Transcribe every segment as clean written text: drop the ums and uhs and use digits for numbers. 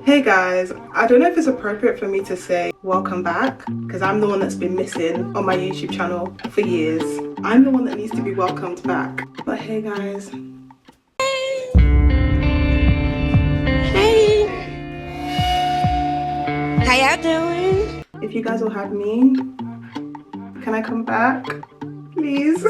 Hey guys, I don't know if it's appropriate for me to say welcome back because I'm the one that's been missing on my YouTube channel for years. I'm the one that needs to be welcomed back. But hey guys. Hey, how y'all doing? If you guys will have me, can I come back? Please?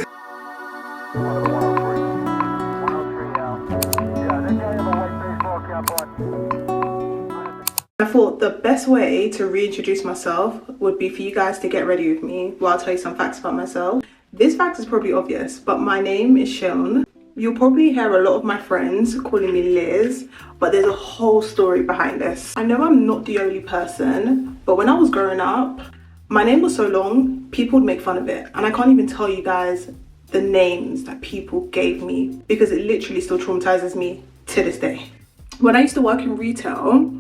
I thought the best way to reintroduce myself would be for you guys to get ready with me while I tell you some facts about myself. This fact is probably obvious, but my name is Sean. You'll probably hear a lot of my friends calling me Liz, but there's a whole story behind this. I know I'm not the only person, but when I was growing up, my name was so long, people would make fun of it. And I can't even tell you guys the names that people gave me because it literally still traumatizes me to this day. When I used to work in retail,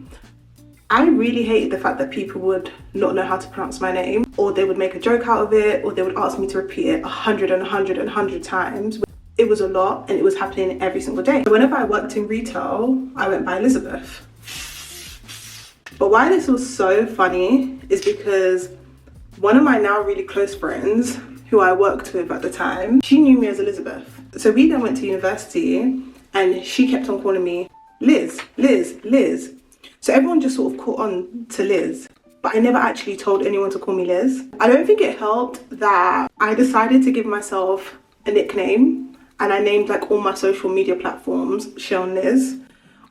I really hated the fact that people would not know how to pronounce my name, or they would make a joke out of it, or they would ask me to repeat it 100 times. It was a lot and it was happening every single day. Whenever I worked in retail, I went by Elizabeth. But why this was so funny is because one of my now really close friends, who I worked with at the time, she knew me as Elizabeth. So we then went to university and she kept on calling me Liz, Liz, Liz. So everyone just sort of caught on to Liz, but I never actually told anyone to call me Liz. I don't think it helped that I decided to give myself a nickname and I named like all my social media platforms Sean Liz.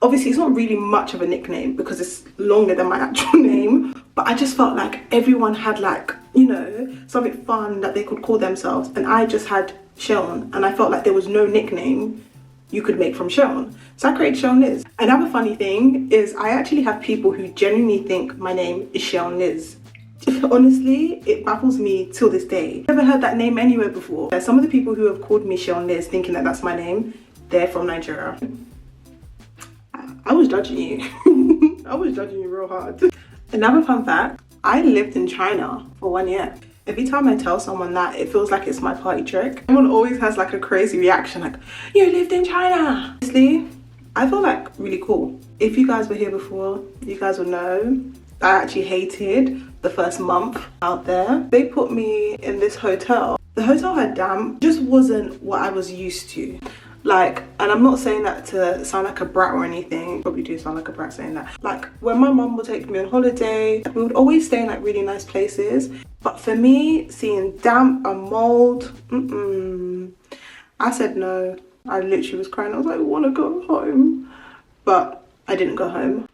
Obviously it's not really much of a nickname because it's longer than my actual name, but I just felt like everyone had like, you know, something fun that they could call themselves, and I just had Sean, and I felt like there was no nickname you could make from Sean. So I created Sean Liz. Another funny thing is I actually have people who genuinely think my name is Sean Liz. Honestly, it baffles me till this day. Never heard that name anywhere before. Some of the people who have called me Sean Liz thinking that that's my name, they're from Nigeria. I was judging you. I was judging you real hard. Another fun fact, I lived in China for 1 year. Every time I tell someone that, it feels like it's my party trick. Everyone always has like a crazy reaction, like, you lived in China. Honestly, I feel like really cool. If you guys were here before, you guys will know I actually hated the first month out there. They put me in this hotel. The hotel had damp, just wasn't what I was used to. Like, and I'm not saying that to sound like a brat or anything, probably do sound like a brat saying that. Like, when my mum would take me on holiday, we would always stay in like really nice places. But for me, seeing damp and mold, I said no. I literally was crying. I was like, I want to go home. But I didn't go home.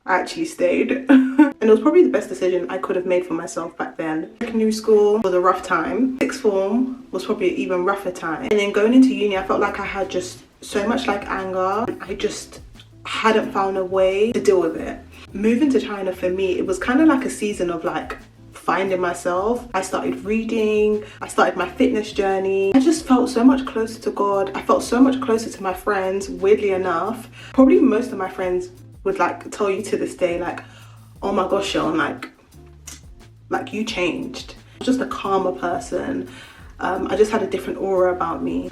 I actually stayed. And it was probably the best decision I could have made for myself back then. Secondary school was a rough time. Sixth form was probably an even rougher time. And then going into uni, I felt like I had just so much like anger. I just hadn't found a way to deal with it. Moving to China for me, it was kind of like a season of like finding myself. I started reading, I started my fitness journey. I just felt so much closer to God. I felt so much closer to my friends, weirdly enough. Probably most of my friends would like tell you to this day, like, oh my gosh, Sean, like you changed. Just a calmer person. I just had a different aura about me.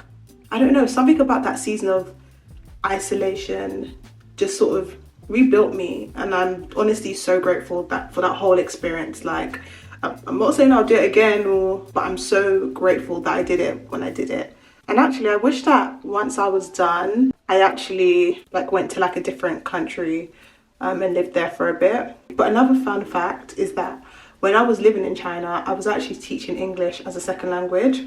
I don't know, something about that season of isolation just sort of rebuilt me, and I'm honestly so grateful that for that whole experience. Like, I'm not saying I'll do it again, but I'm so grateful that I did it when I did it. And actually, I wish that once I was done, I actually like went to like a different country and lived there for a bit. But another fun fact is that when I was living in China, I was actually teaching English as a second language,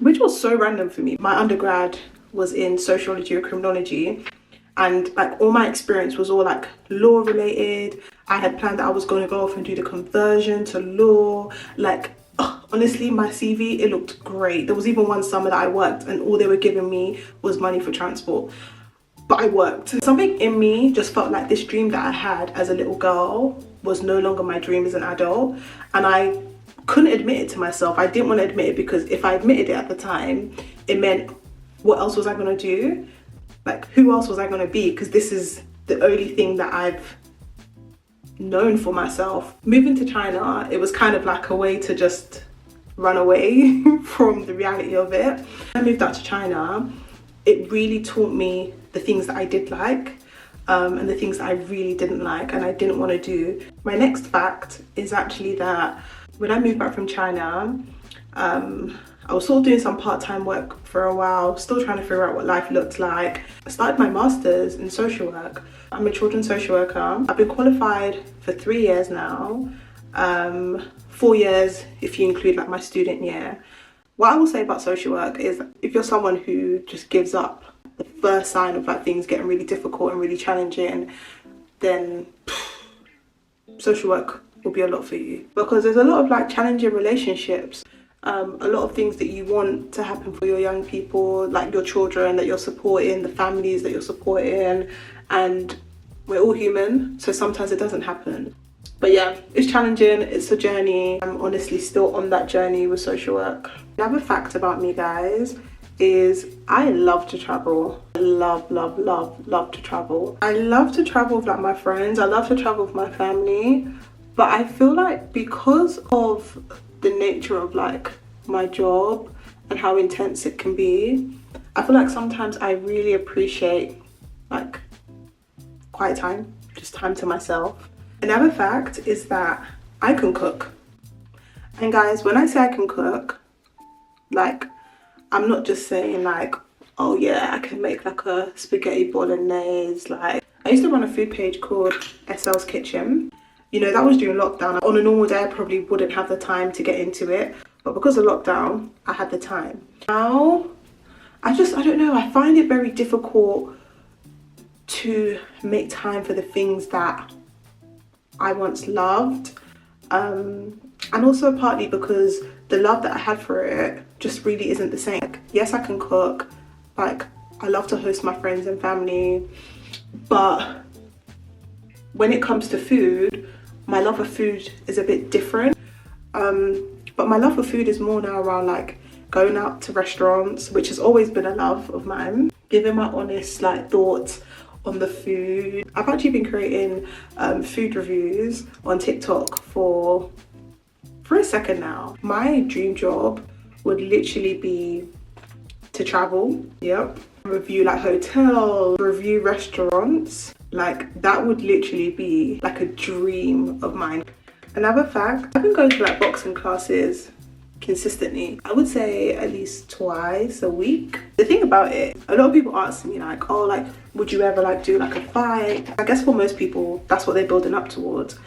which was so random for me. My undergrad was in sociology or criminology, and like all my experience was all like law related. I had planned that I was going to go off and do the conversion to law. Like, honestly, my CV, it looked great. There was even one summer that I worked and all they were giving me was money for transport. But I worked. Something in me just felt like this dream that I had as a little girl was no longer my dream as an adult. And I couldn't admit it to myself. I didn't want to admit it because if I admitted it at the time, it meant what else was I going to do? Like, who else was I going to be? Because this is the only thing that I've known for myself. Moving to China, it was kind of like a way to just run away from the reality of it. When I moved out to China, it really taught me the things that I did like. and the things that I really didn't like and I didn't want to do. My next fact is actually that when I moved back from China, I was sort of doing some part-time work for a while, still trying to figure out what life looked like. I started my master's in social work. I'm a children's social worker. I've been qualified for 3 years now, 4 years if you include like my student year. What I will say about social work is if you're someone who just gives up the first sign of like things getting really difficult and really challenging, then social work will be a lot for you, because there's a lot of like challenging relationships, a lot of things that you want to happen for your young people, like your children that you're supporting, the families that you're supporting, and we're all human, so sometimes it doesn't happen. But yeah, it's challenging, it's a journey. I'm honestly still on that journey with social work. Another fact about me, guys, is I love to travel. I love to travel. I love to travel with like my friends, I love to travel with my family, but I feel like because of the nature of like my job and how intense it can be, I feel like sometimes I really appreciate like quiet time, just time to myself. Another fact is that I can cook. And guys, when I say I can cook, like, I'm not just saying like, oh yeah, I can make like a spaghetti bolognese. Like, I used to run a food page called SL's Kitchen. You know, that was during lockdown. On a normal day, I probably wouldn't have the time to get into it. But because of lockdown, I had the time. Now, I don't know, I find it very difficult to make time for the things that I once loved. And also partly because the love that I had for it just really isn't the same. Like, yes, I can cook. Like, I love to host my friends and family. But when it comes to food, my love of food is a bit different. But my love for food is more now around like going out to restaurants, which has always been a love of mine. Giving my honest like thoughts on the food. I've actually been creating food reviews on TikTok for a second now. My dream job would literally be to travel, yep, review like hotels, review restaurants. Like, that would literally be like a dream of mine. Another fact, I've been going to like boxing classes consistently. I would say at least twice a week. The thing about it, a lot of people ask me like, oh, like, would you ever like do like a fight? I guess for most people, that's what they're building up towards.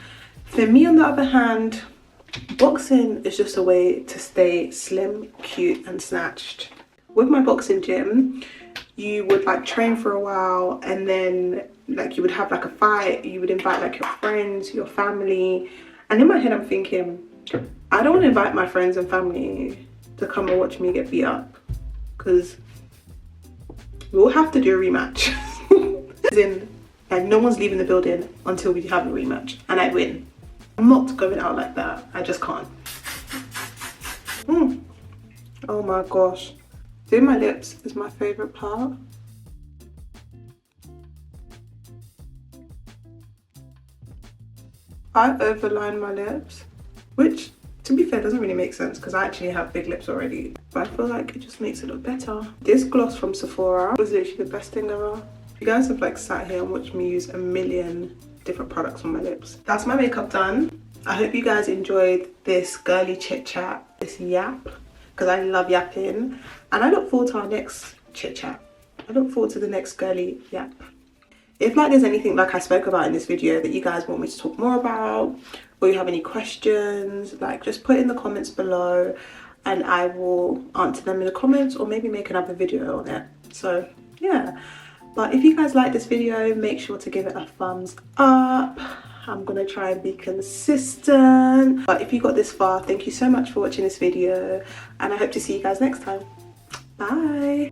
For me, on the other hand, boxing is just a way to stay slim, cute, and snatched. With my boxing gym, you would like train for a while, and then like you would have like a fight, you would invite like your friends, your family, and in my head I'm thinking, I don't want to invite my friends and family to come and watch me get beat up, because we'll have to do a rematch. As in, like, no one's leaving the building until we have a rematch and I win. I'm not going out like that, I just can't. Oh my gosh, doing my lips is my favourite part. I overline my lips, which to be fair doesn't really make sense because I actually have big lips already, but I feel like it just makes it look better. This gloss from Sephora was literally the best thing ever. You guys have like sat here and watched me use a million different products on my lips. That's my makeup done. I hope you guys enjoyed this girly chit chat, this yap, because I love yapping, and I look forward to our next chit chat. I look forward to the next girly yap. If like there's anything like I spoke about in this video that you guys want me to talk more about, or you have any questions, like just put in the comments below and I will answer them in the comments, or maybe make another video on it. So yeah, but if you guys like this video, make sure to give it a thumbs up. I'm gonna try and be consistent, but if you got this far, thank you so much for watching this video, and I hope to see you guys next time. Bye.